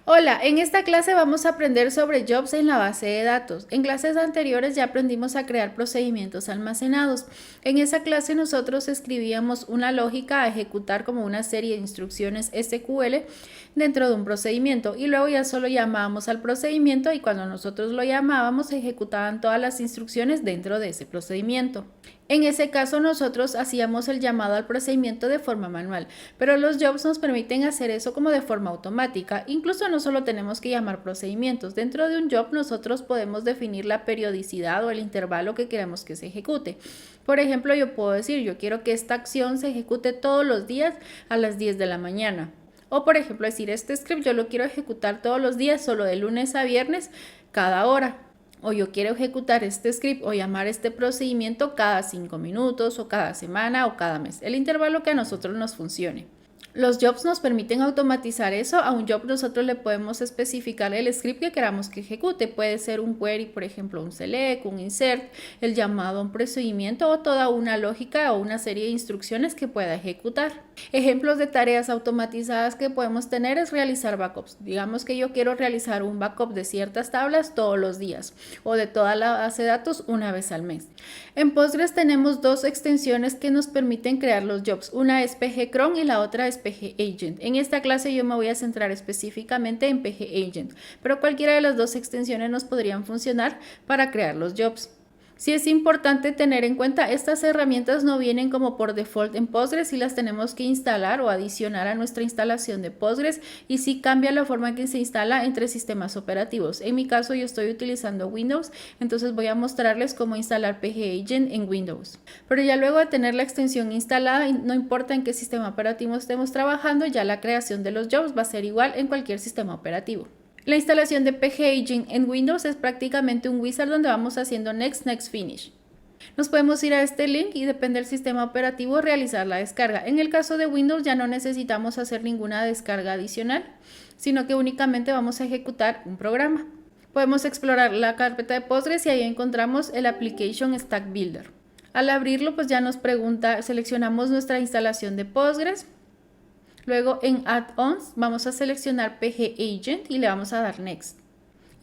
Hola, en esta clase vamos a aprender sobre jobs en la base de datos. En clases anteriores ya aprendimos a crear procedimientos almacenados. En esa clase nosotros escribíamos una lógica a ejecutar como una serie de instrucciones SQL dentro de un procedimiento y luego ya solo llamábamos al procedimiento y cuando nosotros lo llamábamos se ejecutaban todas las instrucciones dentro de ese procedimiento. En ese caso nosotros hacíamos el llamado al procedimiento de forma manual, pero los jobs nos permiten hacer eso como de forma automática. Incluso no solo tenemos que llamar procedimientos. Dentro de un job nosotros podemos definir la periodicidad o el intervalo que queremos que se ejecute. Por ejemplo, yo puedo decir, yo quiero que esta acción se ejecute todos los días a las 10 de la mañana. O por ejemplo decir, este script yo lo quiero ejecutar todos los días, solo de lunes a viernes, cada hora. O yo quiero ejecutar este script o llamar este procedimiento cada 5 minutos o cada semana o cada mes. El intervalo que a nosotros nos funcione. Los jobs nos permiten automatizar eso. A un job nosotros le podemos especificar el script que queramos que ejecute. Puede ser un query, por ejemplo, un select, un insert, el llamado a un procedimiento o toda una lógica o una serie de instrucciones que pueda ejecutar. Ejemplos de tareas automatizadas que podemos tener es realizar backups. Digamos que yo quiero realizar un backup de ciertas tablas todos los días o de toda la base de datos una vez al mes. En Postgres tenemos dos extensiones que nos permiten crear los jobs. Una es pgcron y la otra es pgagent. En esta clase yo me voy a centrar específicamente en pgagent, pero cualquiera de las dos extensiones nos podrían funcionar para crear los jobs. Sí es importante tener en cuenta, estas herramientas no vienen como por default en Postgres y las tenemos que instalar o adicionar a nuestra instalación de Postgres y sí cambia la forma en que se instala entre sistemas operativos. En mi caso yo estoy utilizando Windows, entonces voy a mostrarles cómo instalar pgagent en Windows. Pero ya luego de tener la extensión instalada, no importa en qué sistema operativo estemos trabajando, ya la creación de los jobs va a ser igual en cualquier sistema operativo. La instalación de pgagent en Windows es prácticamente un wizard donde vamos haciendo next, next, finish. Nos podemos ir a este link y depende del sistema operativo realizar la descarga. En el caso de Windows ya no necesitamos hacer ninguna descarga adicional, sino que únicamente vamos a ejecutar un programa. Podemos explorar la carpeta de Postgres y ahí encontramos el Application Stack Builder. Al abrirlo pues ya nos pregunta, seleccionamos nuestra instalación de Postgres. Luego en Add-ons vamos a seleccionar pgagent y le vamos a dar Next.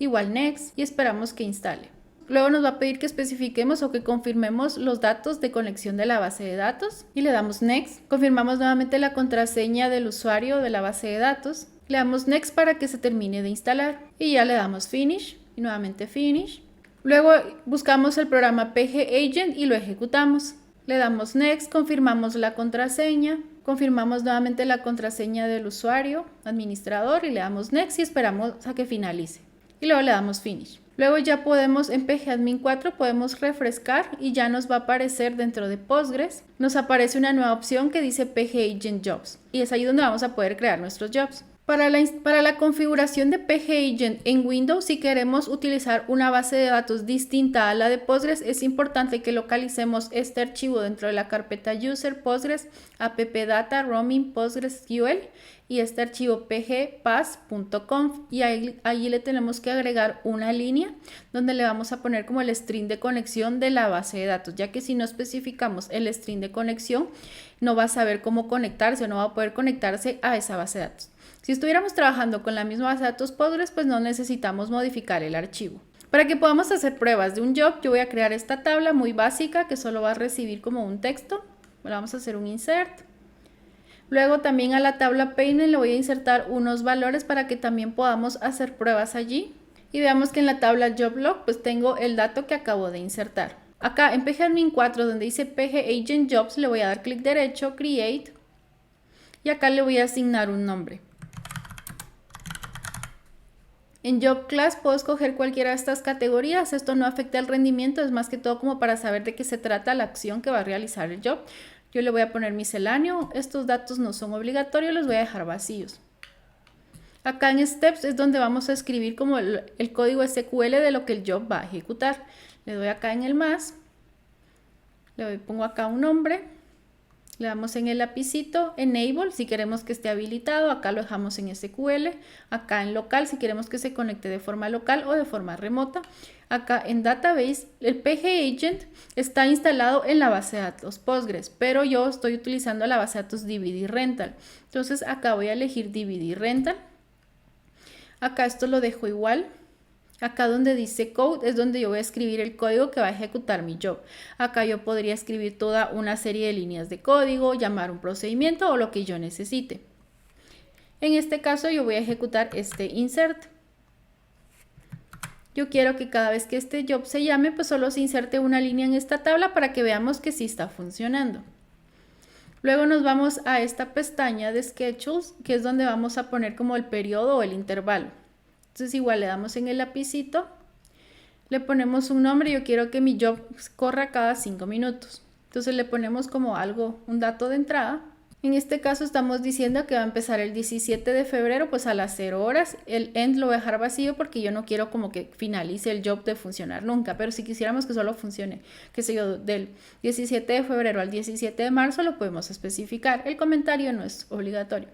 Igual Next y esperamos que instale. Luego nos va a pedir que especifiquemos o que confirmemos los datos de conexión de la base de datos y le damos Next. Confirmamos nuevamente la contraseña del usuario de la base de datos. Le damos Next para que se termine de instalar y ya le damos Finish y nuevamente Finish. Luego buscamos el programa pgagent y lo ejecutamos. Le damos Next, confirmamos la contraseña. Confirmamos nuevamente la contraseña del usuario, administrador y le damos Next y esperamos a que finalice. Y luego le damos Finish. Luego ya podemos en pgadmin 4 podemos refrescar y ya nos va a aparecer dentro de Postgres. Nos aparece una nueva opción que dice pgagent jobs y es ahí donde vamos a poder crear nuestros jobs. Para la configuración de pgagent en Windows, si queremos utilizar una base de datos distinta a la de Postgres, es importante que localicemos este archivo dentro de la carpeta user Postgres appdata roaming PostgreSQL y este archivo pgpass.conf y ahí le tenemos que agregar una línea donde le vamos a poner como el string de conexión de la base de datos, ya que si no especificamos el string de conexión no va a saber cómo conectarse o no va a poder conectarse a esa base de datos. Si estuviéramos trabajando con la misma base de datos Postgres, pues no necesitamos modificar el archivo. Para que podamos hacer pruebas de un job, yo voy a crear esta tabla muy básica que solo va a recibir como un texto. Le vamos a hacer un insert. Luego también a la tabla Painter le voy a insertar unos valores para que también podamos hacer pruebas allí. Y veamos que en la tabla JobLog pues tengo el dato que acabo de insertar. Acá en pgadmin 4 donde dice pgagent jobs le voy a dar clic derecho, create. Y acá le voy a asignar un nombre. En Job Class puedo escoger cualquiera de estas categorías, esto no afecta el rendimiento, es más que todo como para saber de qué se trata la acción que va a realizar el job. Yo le voy a poner misceláneo, estos datos no son obligatorios, los voy a dejar vacíos. Acá en Steps es donde vamos a escribir como el código SQL de lo que el job va a ejecutar. Le doy acá en el más, pongo acá un nombre. Le damos en el lapicito Enable si queremos que esté habilitado, acá lo dejamos en SQL, acá en local si queremos que se conecte de forma local o de forma remota. Acá en Database, el pgagent está instalado en la base de datos Postgres, pero yo estoy utilizando la base de datos DVD Rental. Entonces acá voy a elegir DVD Rental. Acá esto lo dejo igual. Acá donde dice code es donde yo voy a escribir el código que va a ejecutar mi job. Acá yo podría escribir toda una serie de líneas de código, llamar un procedimiento o lo que yo necesite. En este caso yo voy a ejecutar este insert. Yo quiero que cada vez que este job se llame, pues solo se inserte una línea en esta tabla para que veamos que sí está funcionando. Luego nos vamos a esta pestaña de Schedules, que es donde vamos a poner como el periodo o el intervalo. Entonces igual le damos en el lapicito, le ponemos un nombre. Yo quiero que mi job corra cada 5 minutos. Entonces le ponemos como algo, un dato de entrada. En este caso estamos diciendo que va a empezar el 17 de febrero, pues a las 0 horas. El end lo voy a dejar vacío porque yo no quiero como que finalice el job de funcionar nunca. Pero si quisiéramos que solo funcione, qué sé yo, del 17 de febrero al 17 de marzo, lo podemos especificar. El comentario no es obligatorio.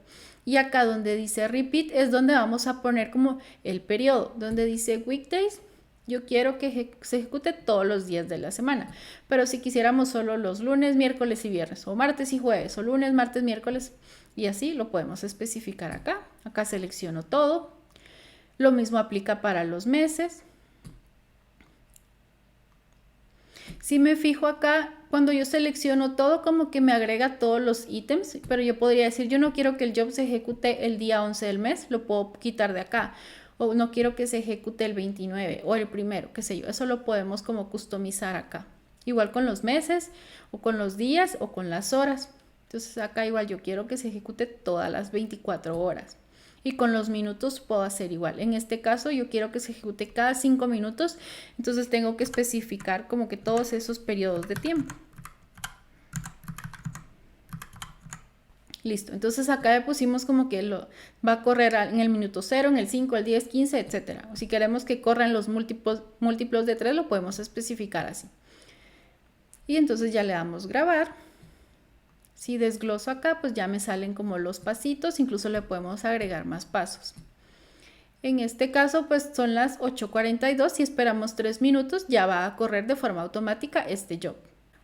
Y acá donde dice repeat es donde vamos a poner como el periodo. Donde dice weekdays, yo quiero que se ejecute todos los días de la semana, pero si quisiéramos solo los lunes, miércoles y viernes, o martes y jueves, o lunes, martes, miércoles, y así lo podemos especificar acá. Acá selecciono todo. Lo mismo aplica para los meses. Si me fijo acá, cuando yo selecciono todo, como que me agrega todos los ítems, pero yo podría decir, yo no quiero que el job se ejecute el día 11 del mes, lo puedo quitar de acá. O no quiero que se ejecute el 29 o el primero, qué sé yo. Eso lo podemos como customizar acá. Igual con los meses o con los días o con las horas. Entonces acá igual yo quiero que se ejecute todas las 24 horas. Y con los minutos puedo hacer igual. En este caso yo quiero que se ejecute cada 5 minutos. Entonces tengo que especificar como que todos esos periodos de tiempo. Listo, entonces acá le pusimos como que va a correr en el minuto 0, en el 5, el 10, 15, etc. Si queremos que corran los múltiplos de 3, lo podemos especificar así. Y entonces ya le damos grabar. Si desgloso acá, pues ya me salen como los pasitos, incluso le podemos agregar más pasos. En este caso, pues son las 8:42, si esperamos 3 minutos, ya va a correr de forma automática este job.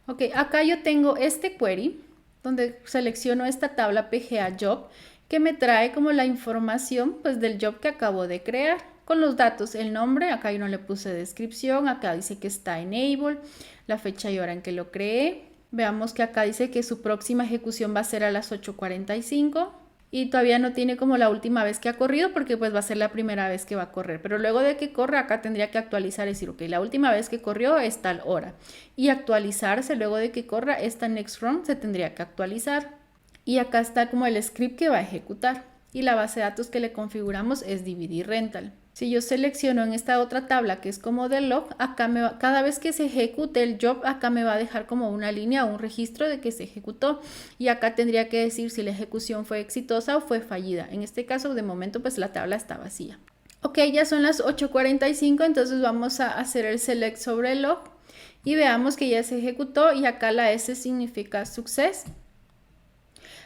Ok, acá yo tengo este query, donde selecciono esta tabla PGA Job, que me trae como la información pues del job que acabo de crear, con los datos, el nombre, acá yo no le puse descripción, acá dice que está enable, la fecha y hora en que lo creé. Veamos que acá dice que su próxima ejecución va a ser a las 8:45 y todavía no tiene como la última vez que ha corrido porque pues va a ser la primera vez que va a correr, pero luego de que corra acá tendría que actualizar y decir, ok, la última vez que corrió es tal hora, y actualizarse luego de que corra esta next run se tendría que actualizar. Y acá está como el script que va a ejecutar y la base de datos que le configuramos es DVD Rental. Si yo selecciono en esta otra tabla que es como de log, acá cada vez que se ejecute el job, acá me va a dejar como una línea o un registro de que se ejecutó, y acá tendría que decir si la ejecución fue exitosa o fue fallida. En este caso, de momento, pues la tabla está vacía. Ok, ya son las 8:45, entonces vamos a hacer el select sobre el log y veamos que ya se ejecutó, y acá la S significa success.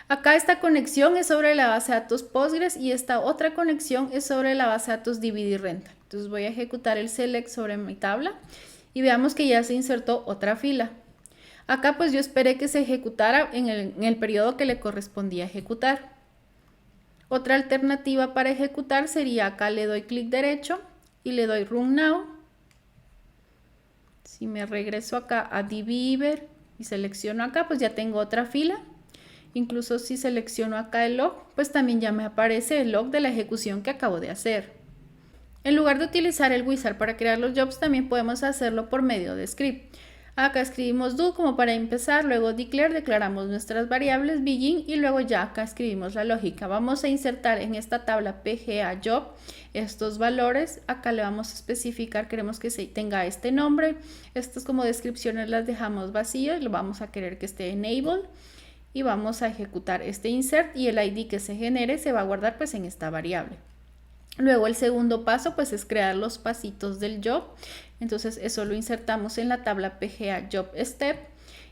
Acá esta conexión es sobre la base de datos Postgres y esta otra conexión es sobre la base de datos DVD Rental. Entonces voy a ejecutar el select sobre mi tabla y veamos que ya se insertó otra fila. Acá pues yo esperé que se ejecutara en el periodo que le correspondía ejecutar. Otra alternativa para ejecutar sería acá le doy clic derecho y le doy Run Now. Si me regreso acá a dbeaver y selecciono acá, pues ya tengo otra fila. Incluso si selecciono acá el log, pues también ya me aparece el log de la ejecución que acabo de hacer. En lugar de utilizar el wizard para crear los jobs, también podemos hacerlo por medio de script. Acá escribimos do como para empezar, luego declare, declaramos nuestras variables begin y luego ya acá escribimos la lógica. Vamos a insertar en esta tabla PGA job estos valores. Acá le vamos a especificar, queremos que tenga este nombre. Estas como descripciones las dejamos vacías, lo vamos a querer que esté enable. Y vamos a ejecutar este insert y el ID que se genere se va a guardar pues en esta variable. Luego el segundo paso pues es crear los pasitos del job. Entonces eso lo insertamos en la tabla PGA Job Step.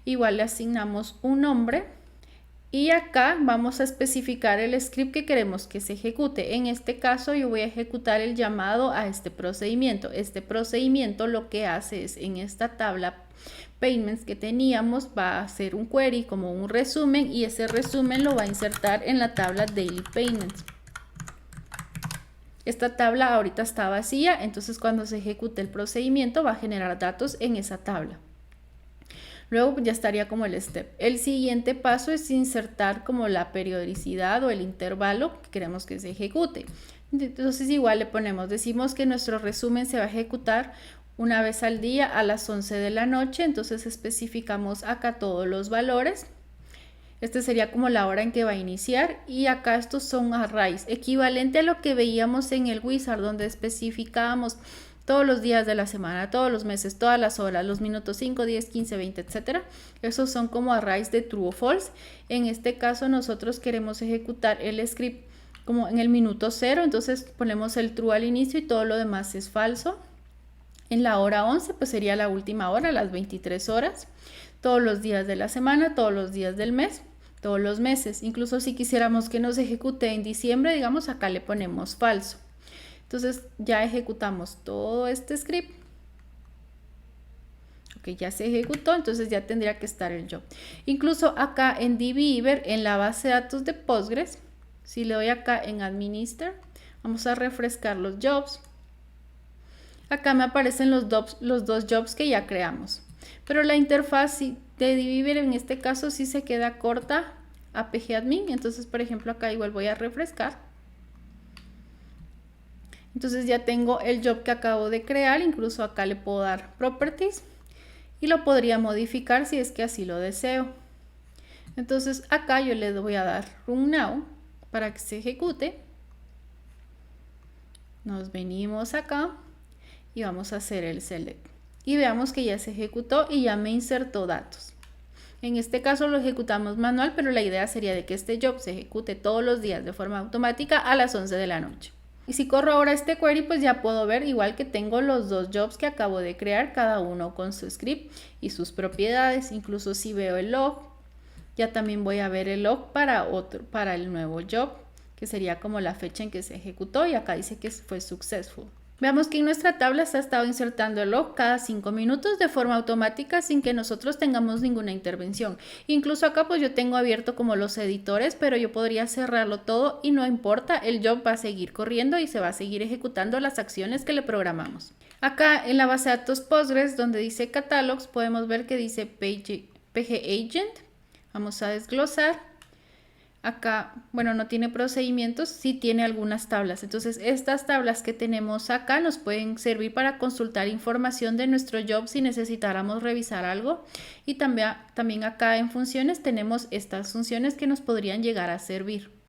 Igual le asignamos un nombre y acá vamos a especificar el script que queremos que se ejecute. En este caso yo voy a ejecutar el llamado a este procedimiento. Este procedimiento lo que hace es en esta tabla payments que teníamos va a hacer un query como un resumen y ese resumen lo va a insertar en la tabla daily payments. Esta tabla ahorita está vacía, entonces cuando se ejecute el procedimiento va a generar datos en esa tabla. Luego ya estaría como el step. El siguiente paso es insertar como la periodicidad o el intervalo que queremos que se ejecute. Entonces igual le ponemos, decimos que nuestro resumen se va a ejecutar una vez al día a las 11 de la noche, entonces especificamos acá todos los valores. Este sería como la hora en que va a iniciar y acá estos son arrays, equivalente a lo que veíamos en el wizard donde especificábamos todos los días de la semana, todos los meses, todas las horas, los minutos 5, 10, 15, 20, etcétera. Esos son como arrays de true o false. En este caso nosotros queremos ejecutar el script como en el minuto 0, entonces ponemos el true al inicio y todo lo demás es falso. En la hora 11 pues sería la última hora, las 23 horas, todos los días de la semana, todos los días del mes, todos los meses. Incluso si quisiéramos que nos ejecute en diciembre, digamos, acá le ponemos falso. Entonces ya ejecutamos todo este script. Ok, ya se ejecutó, entonces ya tendría que estar el job. Incluso acá en dbeaver, en la base de datos de Postgres, si le doy acá en Administer, vamos a refrescar los jobs. Acá me aparecen los dos jobs que ya creamos. Pero la interfaz de dbeaver en este caso sí se queda corta a pgadmin. Entonces, por ejemplo, acá igual voy a refrescar. Entonces ya tengo el job que acabo de crear. Incluso acá le puedo dar properties y lo podría modificar si es que así lo deseo. Entonces acá yo le voy a dar run now para que se ejecute. Nos venimos acá y vamos a hacer el select y veamos que ya se ejecutó y ya me insertó datos. En este caso lo ejecutamos manual, pero la idea sería de que este job se ejecute todos los días de forma automática a las 11 de la noche. Y si corro ahora este query, pues ya puedo ver igual que tengo los dos jobs que acabo de crear, cada uno con su script y sus propiedades. Incluso si veo el log, ya también voy a ver el log para el nuevo job, que sería como la fecha en que se ejecutó, y acá dice que fue successful. Veamos que en nuestra tabla se ha estado insertando el log cada 5 minutos de forma automática sin que nosotros tengamos ninguna intervención. Incluso acá pues yo tengo abierto como los editores, pero yo podría cerrarlo todo y no importa, el job va a seguir corriendo y se va a seguir ejecutando las acciones que le programamos. Acá en la base de datos Postgres donde dice catalogs podemos ver que dice pgagent. Vamos a desglosar. Acá, bueno, no tiene procedimientos, sí tiene algunas tablas. Entonces, estas tablas que tenemos acá nos pueden servir para consultar información de nuestro job si necesitáramos revisar algo. Y también acá en funciones tenemos estas funciones que nos podrían llegar a servir.